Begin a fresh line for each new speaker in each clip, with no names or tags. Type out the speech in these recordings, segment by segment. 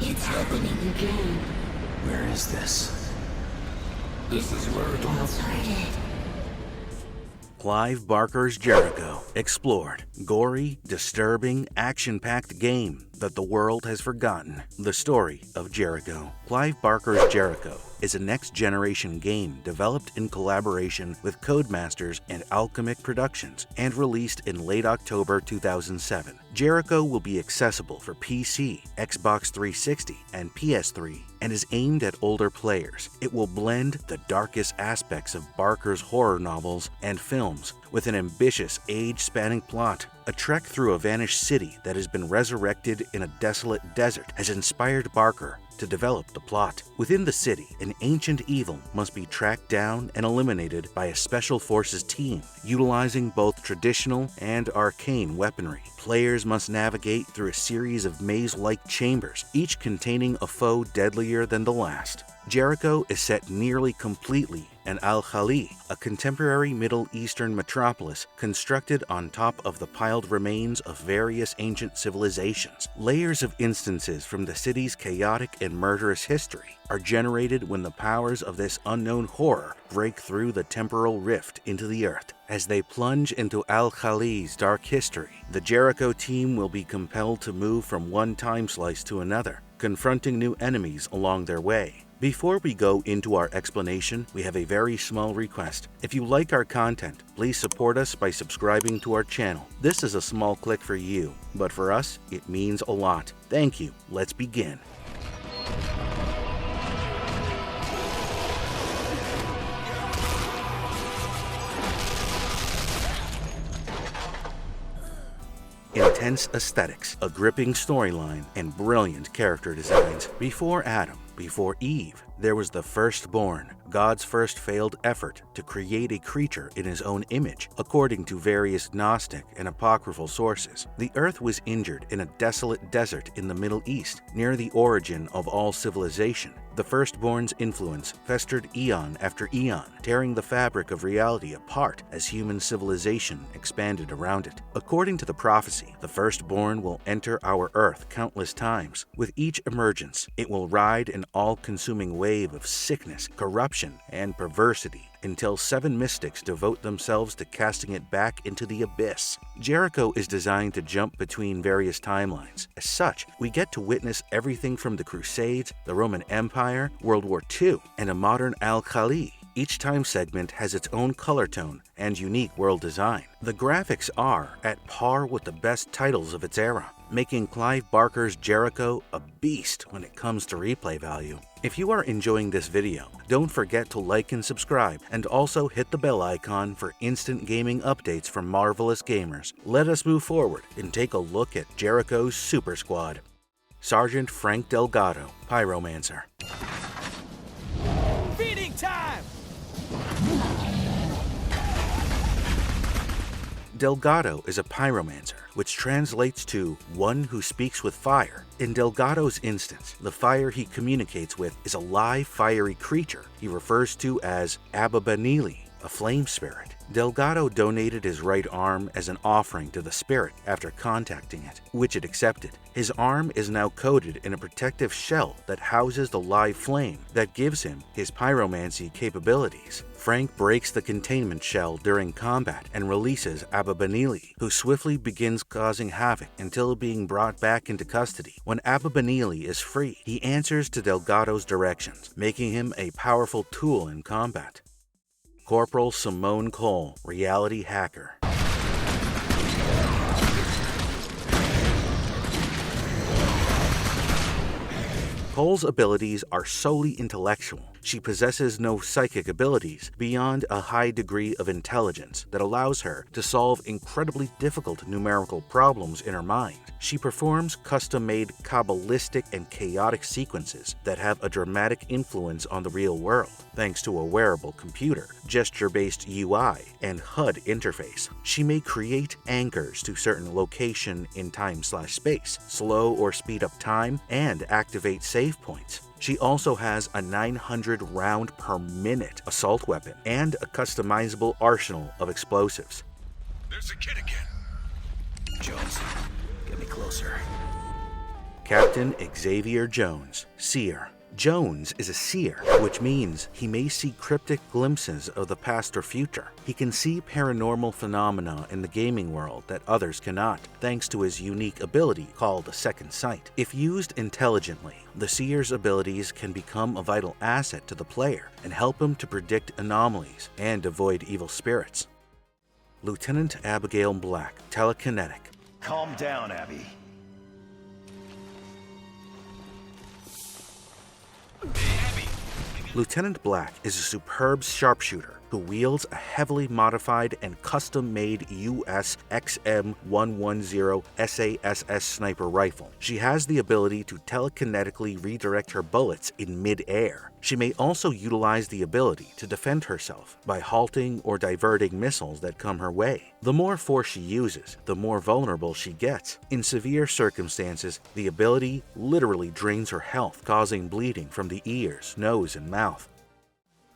It's happening again.
Where is this?
This is where it all started.
Clive Barker's Jericho explored. Gory, disturbing, action-packed game that the world has forgotten. The story of Jericho. Clive Barker's Jericho is a next-generation game developed in collaboration with Codemasters and Alchemic Productions and released in late October 2007. Jericho will be accessible for PC, Xbox 360, and PS3, and is aimed at older players. It will blend the darkest aspects of Barker's horror novels and films with an ambitious, age-spanning plot. A trek through a vanished city that has been resurrected in a desolate desert has inspired Barker to develop the plot. Within the city, an ancient evil must be tracked down and eliminated by a special forces team, utilizing both traditional and arcane weaponry. Players must navigate through a series of maze-like chambers, each containing a foe deadlier than the last. Jericho is set nearly completely in Khali, a contemporary Middle Eastern metropolis constructed on top of the piled remains of various ancient civilizations. Layers of instances from the city's chaotic and murderous history are generated when the powers of this unknown horror break through the temporal rift into the earth. As they plunge into Khali's dark history, the Jericho team will be compelled to move from one time slice to another, confronting new enemies along their way. Before we go into our explanation, we have a very small request. If you like our content, please support us by subscribing to our channel. This is a small click for you, but for us, it means a lot. Thank you. Let's begin. Intense aesthetics, a gripping storyline, and brilliant character designs. Before Adam, before Eve, there was the Firstborn, God's first failed effort to create a creature in his own image. According to various Gnostic and apocryphal sources, the earth was injured in a desolate desert in the Middle East, near the origin of all civilization. The Firstborn's influence festered eon after eon, tearing the fabric of reality apart as human civilization expanded around it. According to the prophecy, the Firstborn will enter our Earth countless times. With each emergence, it will ride an all-consuming wave of sickness, corruption, and perversity, until 7 mystics devote themselves to casting it back into the abyss. Jericho is designed to jump between various timelines. As such, we get to witness everything from the Crusades, the Roman Empire, World War II, and a modern Khali. Each time segment has its own color tone and unique world design. The graphics are at par with the best titles of its era, making Clive Barker's Jericho a beast when it comes to replay value. If you are enjoying this video, don't forget to like and subscribe, and also hit the bell icon for instant gaming updates from marvelous gamers. Let us move forward and take a look at Jericho's Super Squad. Sergeant Frank Delgado, Pyromancer.
Feeding time!
Delgado is a pyromancer, which translates to one who speaks with fire. In Delgado's instance, the fire he communicates with is a live, fiery creature he refers to as Abigail, a flame spirit. Delgado donated his right arm as an offering to the spirit after contacting it, which it accepted. His arm is now coated in a protective shell that houses the live flame that gives him his pyromancy capabilities. Frank breaks the containment shell during combat and releases Abigail, who swiftly begins causing havoc until being brought back into custody. When Abigail is free, he answers to Delgado's directions, making him a powerful tool in combat. Corporal Simone Cole, reality hacker. Cole's abilities are solely intellectual. She possesses no psychic abilities beyond a high degree of intelligence that allows her to solve incredibly difficult numerical problems in her mind. She performs custom-made Kabbalistic and chaotic sequences that have a dramatic influence on the real world, thanks to a wearable computer, gesture-based UI, and HUD interface. She may create anchors to certain location in time/space, slow or speed up time, and activate save points. She also has a 900 round per minute assault weapon and a customizable arsenal of explosives.
There's the kid again. Jones, get me closer.
Captain Xavier Jones, Seer. Jones is a seer, which means he may see cryptic glimpses of the past or future. He can see paranormal phenomena in the gaming world that others cannot, thanks to his unique ability called a second sight. If used intelligently, the seer's abilities can become a vital asset to the player and help him to predict anomalies and avoid evil spirits. Lieutenant Abigail Black, Telekinetic.
Calm down, Abby.
Lieutenant Black is a superb sharpshooter who wields a heavily modified and custom-made US XM110 SASS sniper rifle. She has the ability to telekinetically redirect her bullets in mid-air. She may also utilize the ability to defend herself by halting or diverting missiles that come her way. The more force she uses, the more vulnerable she gets. In severe circumstances, the ability literally drains her health, causing bleeding from the ears, nose, and mouth.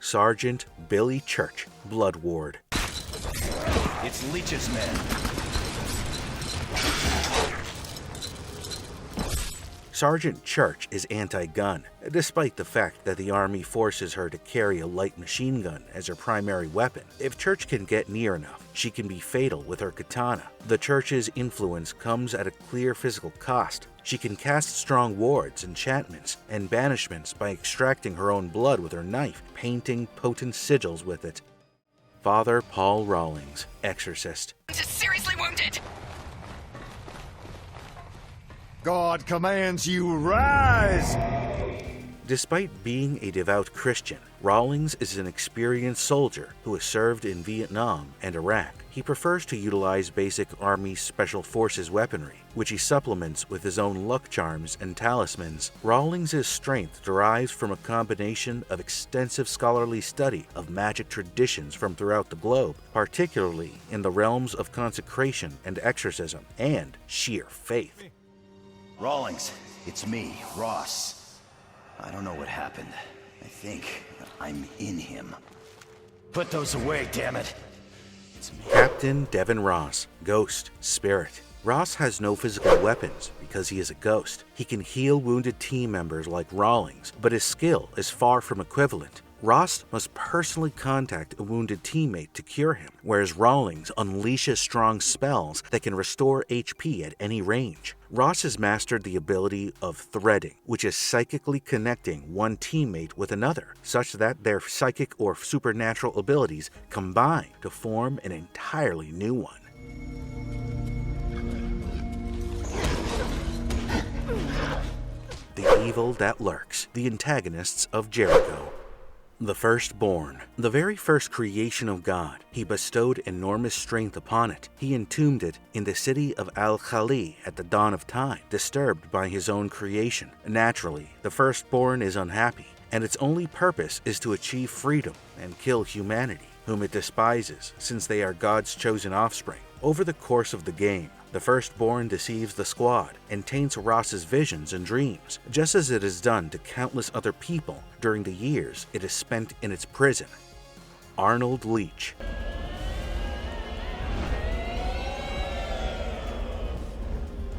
Sergeant Billie Church, Blood Ward.
It's Leach's men.
Sergeant Church is anti-gun, despite the fact that the Army forces her to carry a light machine gun as her primary weapon. If Church can get near enough, she can be fatal with her katana. The Church's influence comes at a clear physical cost. She can cast strong wards, enchantments, and banishments by extracting her own blood with her knife, painting potent sigils with it. Father Paul Rawlings, Exorcist.
I'm just seriously wounded!
God commands you rise!
Despite being a devout Christian, Rawlings is an experienced soldier who has served in Vietnam and Iraq. He prefers to utilize basic Army Special Forces weaponry, which he supplements with his own luck charms and talismans. Rawlings' strength derives from a combination of extensive scholarly study of magic traditions from throughout the globe, particularly in the realms of consecration and exorcism, and sheer faith.
Rawlings, it's me, Ross. I don't know what happened. I think I'm in him. Put those away, damn it. It's me.
Captain Devin Ross, Ghost, Spirit. Ross has no physical weapons because he is a ghost. He can heal wounded team members like Rawlings, but his skill is far from equivalent. Ross must personally contact a wounded teammate to cure him, whereas Rawlings unleashes strong spells that can restore HP at any range. Ross has mastered the ability of threading, which is psychically connecting one teammate with another, such that their psychic or supernatural abilities combine to form an entirely new one. The evil that lurks, the antagonists of Jericho. The Firstborn, the very first creation of God, he bestowed enormous strength upon it. He entombed it in the city of Khali at the dawn of time, disturbed by his own creation. Naturally, the Firstborn is unhappy, and its only purpose is to achieve freedom and kill humanity, whom it despises since they are God's chosen offspring. Over the course of the game, the Firstborn deceives the squad and taints Ross's visions and dreams, just as it has done to countless other people during the years it has spent in its prison. Arnold Leach.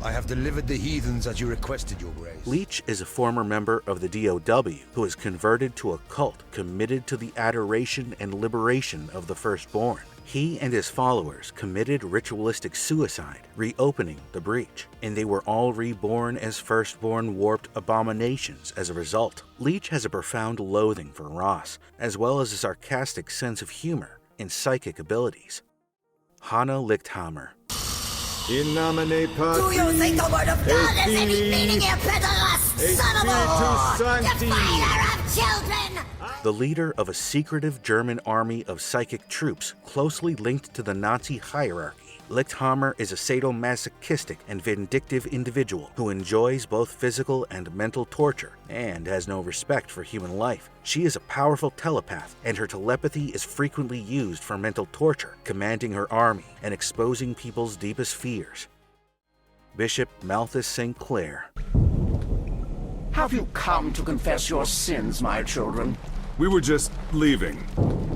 I have delivered the heathens as you requested, Your Grace.
Leach is a former member of the DOW who has converted to a cult committed to the adoration and liberation of the Firstborn. He and his followers committed ritualistic suicide, reopening the breach, and they were all reborn as Firstborn warped abominations as a result. Leach has a profound loathing for Ross, as well as a sarcastic sense of humor and psychic abilities. Hanne Lichthammer.
In nomine Patris,
Do you think the word of God has any meaning, you pederast son of a whore? Defiler of children!
The leader of a secretive German army of psychic troops closely linked to the Nazi hierarchy, Lichthammer is a sadomasochistic and vindictive individual who enjoys both physical and mental torture and has no respect for human life. She is a powerful telepath, and her telepathy is frequently used for mental torture, commanding her army and exposing people's deepest fears. Bishop Maltheus St. Clair.
Have you come to confess your sins, my children?
We were just leaving.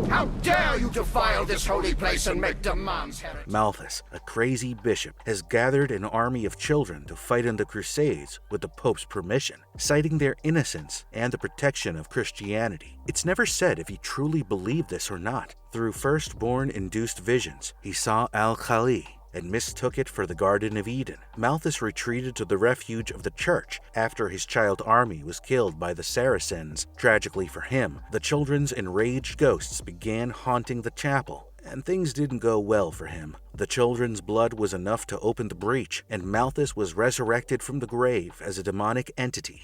How dare you defile this holy place and make demands, heretic?
Maltheus, a crazy bishop, has gathered an army of children to fight in the Crusades with the Pope's permission, citing their innocence and the protection of Christianity. It's never said if he truly believed this or not. Through Firstborn-induced visions, he saw Khali and mistook it for the Garden of Eden. Maltheus retreated to the refuge of the church after his child army was killed by the Saracens. Tragically for him, the children's enraged ghosts began haunting the chapel, and things didn't go well for him. The children's blood was enough to open the breach, and Maltheus was resurrected from the grave as a demonic entity.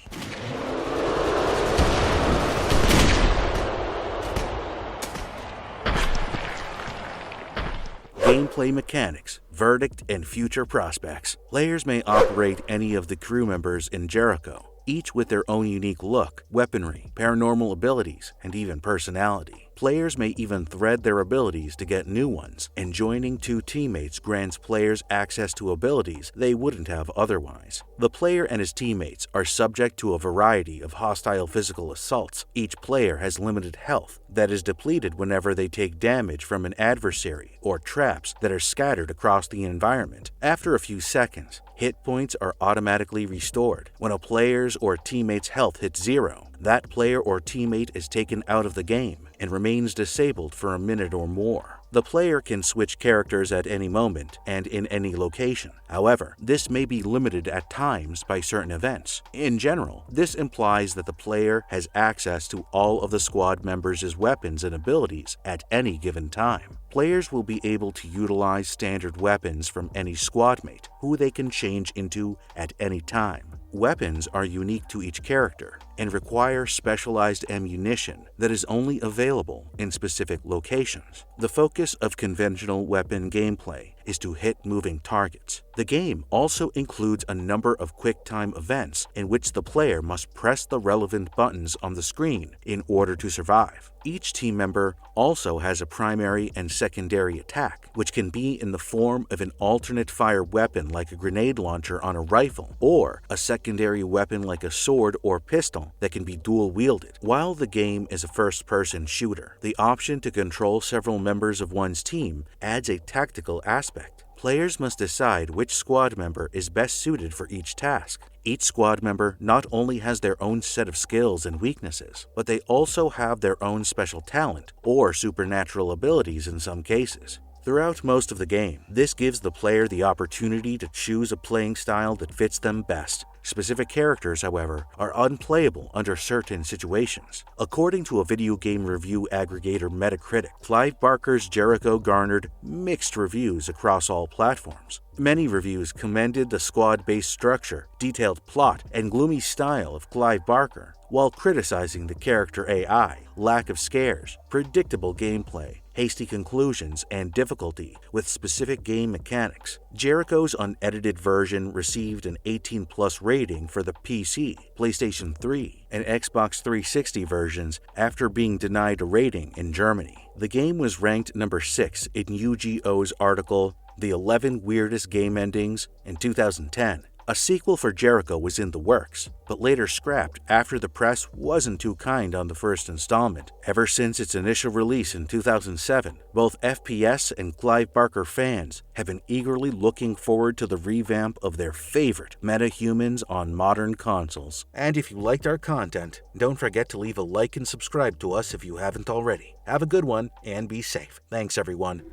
Gameplay mechanics, verdict, and future prospects. Players may operate any of the crew members in Jericho, each with their own unique look, weaponry, paranormal abilities, and even personality. Players may even thread their abilities to get new ones, and joining two teammates grants players access to abilities they wouldn't have otherwise. The player and his teammates are subject to a variety of hostile physical assaults. Each player has limited health that is depleted whenever they take damage from an adversary or traps that are scattered across the environment. After a few seconds, hit points are automatically restored. When a player's or teammate's health hits zero, that player or teammate is taken out of the game and remains disabled for a minute or more. The player can switch characters at any moment and in any location. However, this may be limited at times by certain events. In general, this implies that the player has access to all of the squad members' weapons and abilities at any given time. Players will be able to utilize standard weapons from any squad mate, who they can change into at any time. Weapons are unique to each character and require specialized ammunition that is only available in specific locations. The focus of conventional weapon gameplay is to hit moving targets. The game also includes a number of quick-time events in which the player must press the relevant buttons on the screen in order to survive. Each team member also has a primary and secondary attack, which can be in the form of an alternate fire weapon like a grenade launcher on a rifle, or a secondary weapon like a sword or pistol that can be dual-wielded. While the game is a first-person shooter, the option to control several members of one's team adds a tactical aspect. Players must decide which squad member is best suited for each task. Each squad member not only has their own set of skills and weaknesses, but they also have their own special talent or supernatural abilities in some cases. Throughout most of the game, this gives the player the opportunity to choose a playing style that fits them best. Specific characters, however, are unplayable under certain situations. According to a video game review aggregator Metacritic, Clive Barker's Jericho garnered mixed reviews across all platforms. Many reviews commended the squad-based structure, detailed plot, and gloomy style of Clive Barker, while criticizing the character AI, lack of scares, predictable gameplay, hasty conclusions, and difficulty with specific game mechanics. Jericho's unedited version received an 18+ rating for the PC, PlayStation 3, and Xbox 360 versions after being denied a rating in Germany. The game was ranked number 6 in UGO's article, The 11 Weirdest Game Endings, in 2010. A sequel for Jericho was in the works, but later scrapped after the press wasn't too kind on the first installment. Ever since its initial release in 2007, both FPS and Clive Barker fans have been eagerly looking forward to the revamp of their favorite metahumans on modern consoles. And if you liked our content, don't forget to leave a like and subscribe to us if you haven't already. Have a good one and be safe. Thanks, everyone.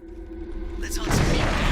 Let's hunt some people.